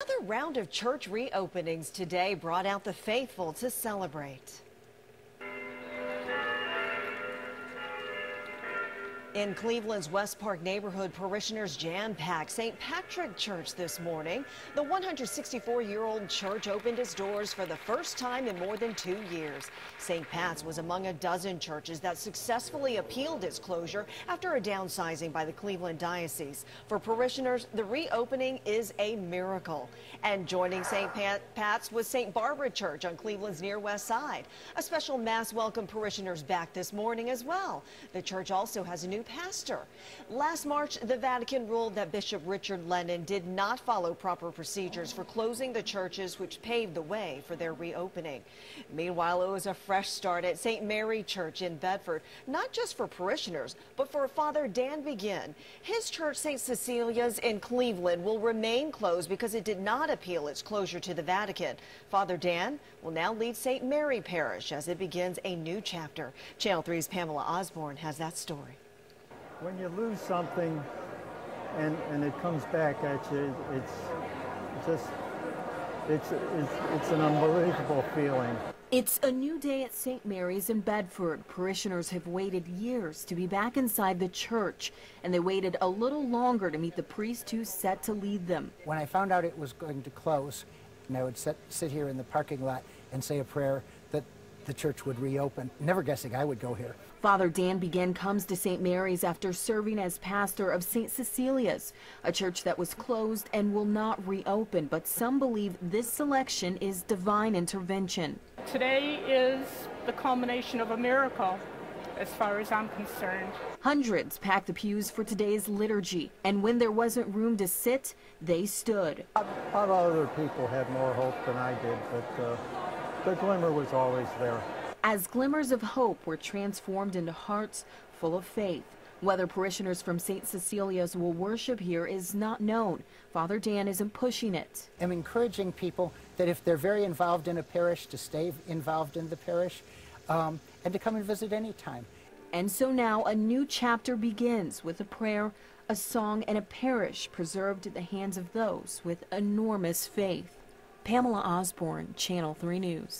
Another round of church reopenings today brought out the faithful to celebrate. In Cleveland's West Park neighborhood, parishioners jam-packed St. Patrick Church this morning. The 164-year-old church opened its doors for the first time in more than 2 years. St. Pat's was among a dozen churches that successfully appealed its closure after a downsizing by the Cleveland Diocese. For parishioners, the reopening is a miracle. And joining St. Pat's was St. Barbara Church on Cleveland's near west side. A special mass welcomed parishioners back this morning as well. The church also has a new pastor. Last March, the Vatican ruled that Bishop Richard Lennon did not follow proper procedures for closing the churches, which paved the way for their reopening. Meanwhile, it was a fresh start at St. Mary Church in Bedford, not just for parishioners, but for Father Dan Begin. His church, St. Cecilia's in Cleveland, will remain closed because it did not appeal its closure to the Vatican. Father Dan will now lead St. Mary Parish as it begins a new chapter. Channel 3's Pamela Osborne has that story. When you lose something and it comes back at you, it's an unbelievable feeling. It's a new day at St. Mary's in Bedford. Parishioners have waited years to be back inside the church, and they waited a little longer to meet the priest who's set to lead them. When I found out it was going to close, and I would sit here in the parking lot and say a prayer that the church would reopen, never guessing I would go here. Father Dan Begin comes to St. Mary's after serving as pastor of St. Cecilia's, a church that was closed and will not reopen, but some believe this selection is divine intervention. Today is the culmination of a miracle, as far as I'm concerned. Hundreds packed the pews for today's liturgy, and when there wasn't room to sit, they stood. A lot of other people had more hope than I did, but the glimmer was always there. As glimmers of hope were transformed into hearts full of faith. Whether parishioners from St. Cecilia's will worship here is not known. Father Dan isn't pushing it. I'm encouraging people that if they're very involved in a parish, to stay involved in the parish and to come and visit anytime. And so now a new chapter begins with a prayer, a song, and a parish preserved at the hands of those with enormous faith. Pamela Osborne, Channel 3 News.